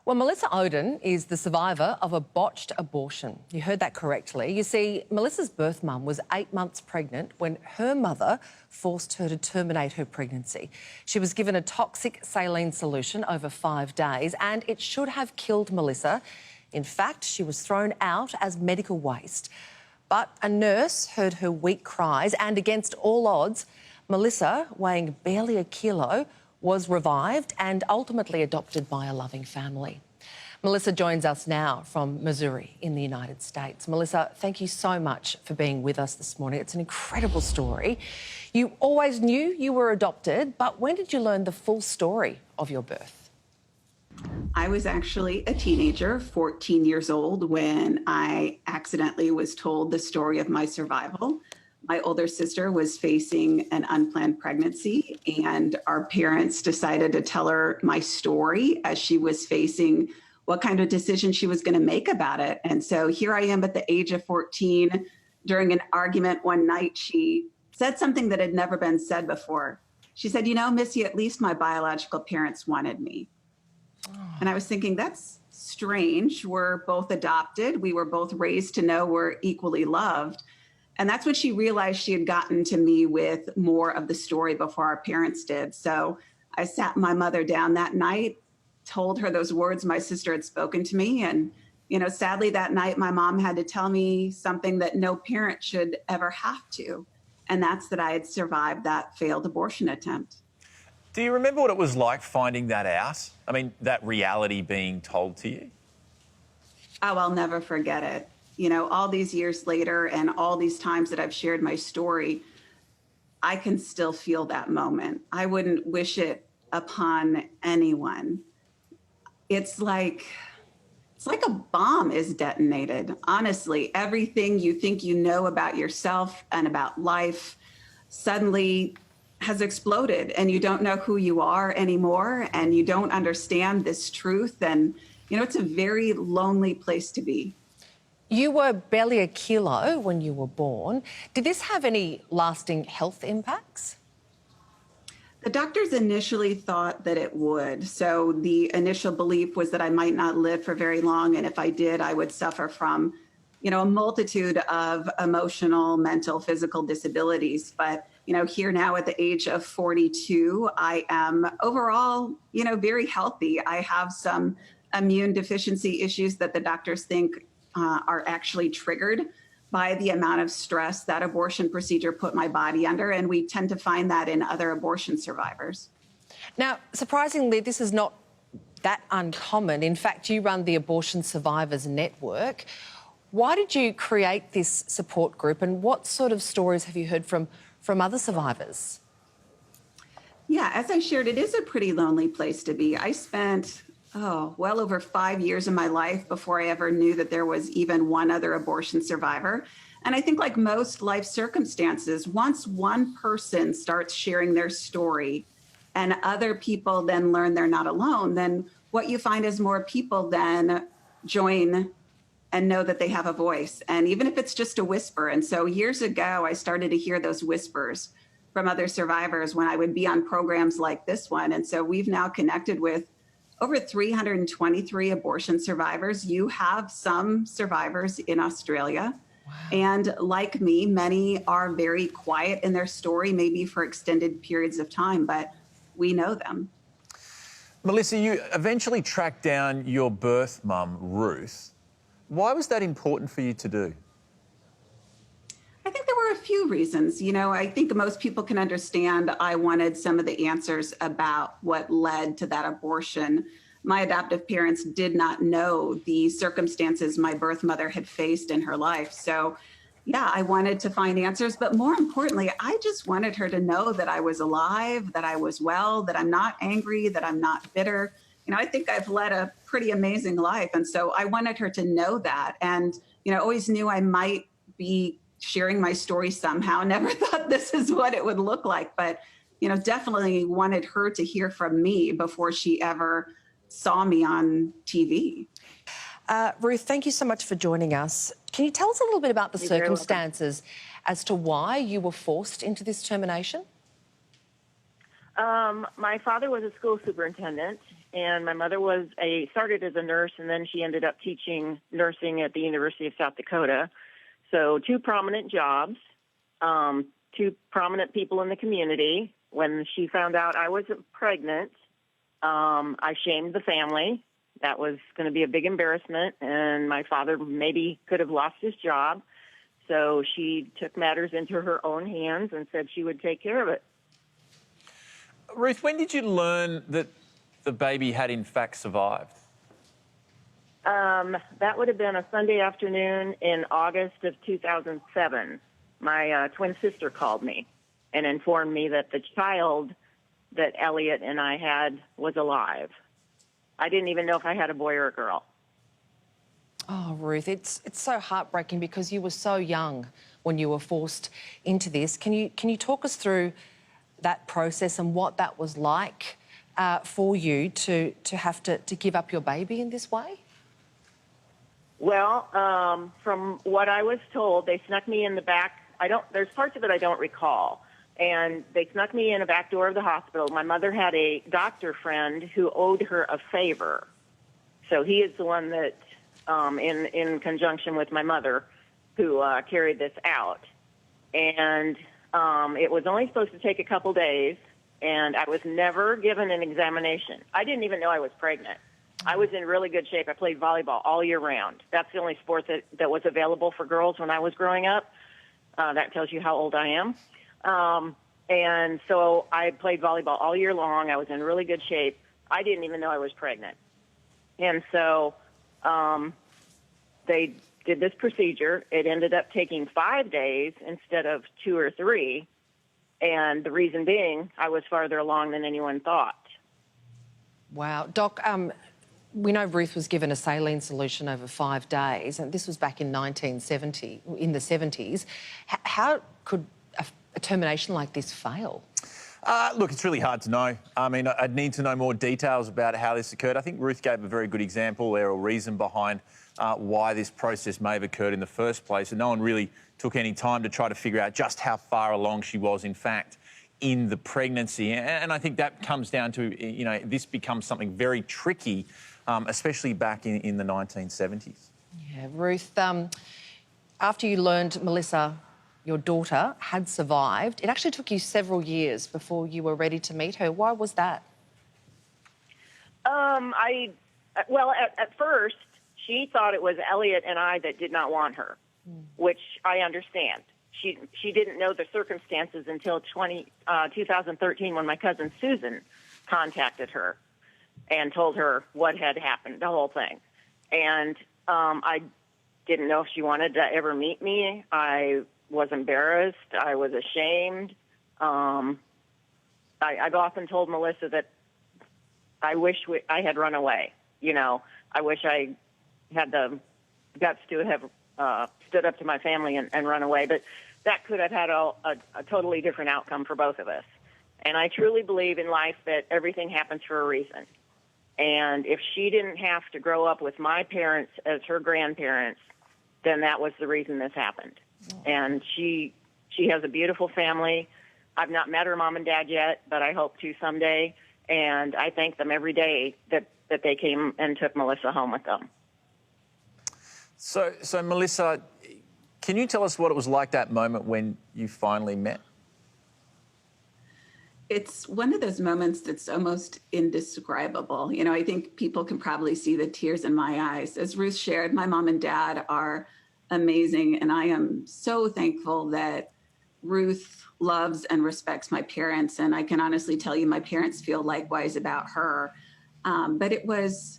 Well, Melissa Oden is the survivor of a botched abortion. You heard that correctly. You see, Melissa's birth mum was 8 months pregnant when her mother forced her to terminate her pregnancy. She was given a toxic saline solution over 5 days and it should have killed Melissa. In fact, she was thrown out as medical waste. But a nurse heard her weak cries and against all odds, Melissa, weighing barely a kilo, was revived and ultimately adopted by a loving family. Melissa joins us now from Missouri in the United States. Melissa, thank you so much for being with us this morning. It's an incredible story. You always knew you were adopted, but when did you learn the full story of your birth? I was actually a teenager, 14 years old, when I accidentally was told the story of my survival. My older sister was facing an unplanned pregnancy, and our parents decided to tell her my story as she was facing what kind of decision she was going to make about it. And so here I am at the age of 14. During an argument one night, she said something that had never been said before. She said, "You know, Missy, at least my biological parents wanted me." And I was thinking, that's strange. We're both adopted. We were both raised to know we're equally loved. And that's when she realized she had gotten to me with more of the story before our parents did. So I sat my mother down that night, told her those words my sister had spoken to me. And, you know, sadly that night, my mom had to tell me something that no parent should ever have to. And that's that I had survived that failed abortion attempt. Do you remember what it was like finding that out? I mean, that reality being told to you? Oh, I'll never forget it. You know, all these years later and all these times that I've shared my story, I can still feel that moment. I wouldn't wish it upon anyone. It's like a bomb is detonated. Honestly, everything you think you know about yourself and about life suddenly has exploded, and you don't know who you are anymore, and you don't understand this truth. And, you know, it's a very lonely place to be. You were barely a kilo when you were born. Did this have any lasting health impacts? The doctors initially thought that it would. So the initial belief was that I might not live for very long. And if I did, I would suffer from, you know, a multitude of emotional, mental, physical disabilities. But, you know, here now at the age of 42, I am overall, you know, very healthy. I have some immune deficiency issues that the doctors think are actually triggered by the amount of stress that abortion procedure put my body under. And we tend to find that in other abortion survivors. Now, surprisingly, this is not that uncommon. In fact, you run the Abortion Survivors Network. Why did you create this support group, and what sort of stories have you heard from other survivors? Yeah, as I shared, it is a pretty lonely place to be. I spent well over 5 years of my life before I ever knew that there was even one other abortion survivor. And I think, like most life circumstances, once one person starts sharing their story and other people then learn they're not alone, then what you find is more people then join and know that they have a voice. And even if it's just a whisper. And so years ago, I started to hear those whispers from other survivors when I would be on programs like this one. And so we've now connected with over 323 abortion survivors. You have some survivors in Australia. Wow. And like me, many are very quiet in their story, maybe for extended periods of time, but we know them. Melissa, you eventually tracked down your birth mum, Ruth. Why was that important for you to do? I think there were a few reasons. You know, I think most people can understand I wanted some of the answers about what led to that abortion. My adoptive parents did not know the circumstances my birth mother had faced in her life. So, yeah, I wanted to find answers. But more importantly, I just wanted her to know that I was alive, that I was well, that I'm not angry, that I'm not bitter. You know, I think I've led a pretty amazing life. And so I wanted her to know that. And, you know, always knew I might be sharing my story somehow. Never thought this is what it would look like, but, you know, definitely wanted her to hear from me before she ever saw me on TV. Ruth, thank you so much for joining us. Can you tell us a little bit about the circumstances as to why you were forced into this termination? My father was a school superintendent, and my mother started as a nurse, and then she ended up teaching nursing at the University of South Dakota. So 2 prominent jobs, 2 prominent people in the community. When she found out I was pregnant, I shamed the family. That was going to be a big embarrassment, and my father maybe could have lost his job. So she took matters into her own hands and said she would take care of it. Ruth, when did you learn that the baby had in fact survived? That would have been a Sunday afternoon in August of 2007. My twin sister called me and informed me that the child that Elliot and I had was alive. I didn't even know if I had a boy or a girl. Oh, Ruth, it's so heartbreaking because you were so young when you were forced into this. Can you talk us through that process and what that was like for you to have to give up your baby in this way? Well, from what I was told, they snuck me in the back. There's parts of it I don't recall. And they snuck me in a back door of the hospital. My mother had a doctor friend who owed her a favor. So he is the one that, in conjunction with my mother, who carried this out. And it was only supposed to take a couple days, and I was never given an examination. I didn't even know I was pregnant. I was in really good shape. I played volleyball all year round. That's the only sport that was available for girls when I was growing up. That tells you how old I am. And so I played volleyball all year long. I was in really good shape. I didn't even know I was pregnant. And so they did this procedure. It ended up taking 5 days instead of 2 or 3. And the reason being, I was farther along than anyone thought. Wow. Doc, we know Ruth was given a saline solution over 5 days, and this was back in 1970, in the 70s. How could a termination like this fail? Look, it's really hard to know. I mean, I'd need to know more details about how this occurred. I think Ruth gave a very good example there, or reason behind why this process may have occurred in the first place, and no one really took any time to try to figure out just how far along she was, in fact, in the pregnancy. And I think that comes down to, you know, this becomes something very tricky, especially back in the 1970s. Yeah, Ruth, after you learned Melissa, your daughter, had survived, it actually took you several years before you were ready to meet her. Why was that? Well, at first, she thought it was Elliot and I that did not want her, which I understand. She didn't know the circumstances until 2013 when my cousin Susan contacted her and told her what had happened, the whole thing. And I didn't know if she wanted to ever meet me. I was embarrassed. I was ashamed. I've often told Melissa that I wish I had run away. You know, I wish I had the guts to have stood up to my family and run away. But that could have had a totally different outcome for both of us. And I truly believe in life that everything happens for a reason. And if she didn't have to grow up with my parents as her grandparents, then that was the reason this happened. And she has a beautiful family. I've not met her mom and dad yet, but I hope to someday. And I thank them every day that they came and took Melissa home with them. So Melissa, can you tell us what it was like that moment when you finally met? It's one of those moments that's almost indescribable. You know, I think people can probably see the tears in my eyes. As Ruth shared, my mom and dad are amazing, and I am so thankful that Ruth loves and respects my parents, and I can honestly tell you my parents feel likewise about her. But it was,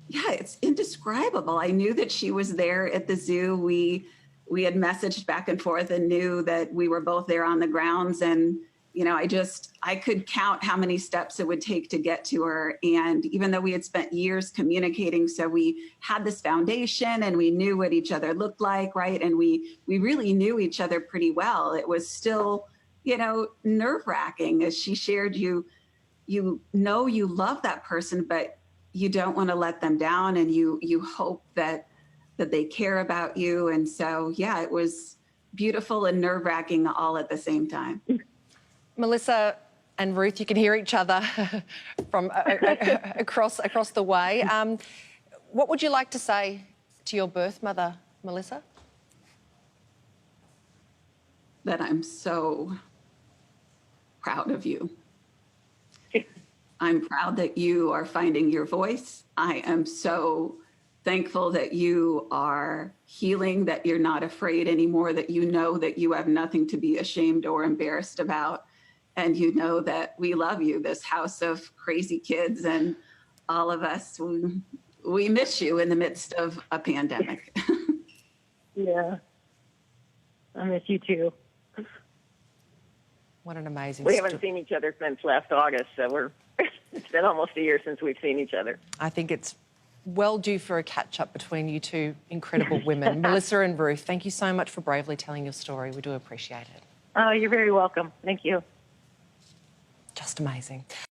yeah, it's indescribable. I knew that she was there at the zoo. We had messaged back and forth and knew that we were both there on the grounds, and you know, I could count how many steps it would take to get to her. And even though we had spent years communicating, so we had this foundation and we knew what each other looked like, right? And we really knew each other pretty well. It was still, you know, nerve-wracking. As she shared, you know you love that person, but you don't want to let them down, and you hope that they care about you. And so, yeah, it was beautiful and nerve-wracking all at the same time. Melissa, and Ruth, you can hear each other from across the way. What would you like to say to your birth mother, Melissa? That I'm so proud of you. I'm proud that you are finding your voice. I am so thankful that you are healing, that you're not afraid anymore, that you know that you have nothing to be ashamed or embarrassed about. And you know that we love you, this house of crazy kids, and all of us, we miss you in the midst of a pandemic. Yeah. I miss you too. What an amazing We haven't seen each other since last August, so it's been almost a year since we've seen each other. I think it's well due for a catch-up between you two incredible women. Melissa and Ruth, thank you so much for bravely telling your story. We do appreciate it. Oh, you're very welcome. Thank you. Just amazing.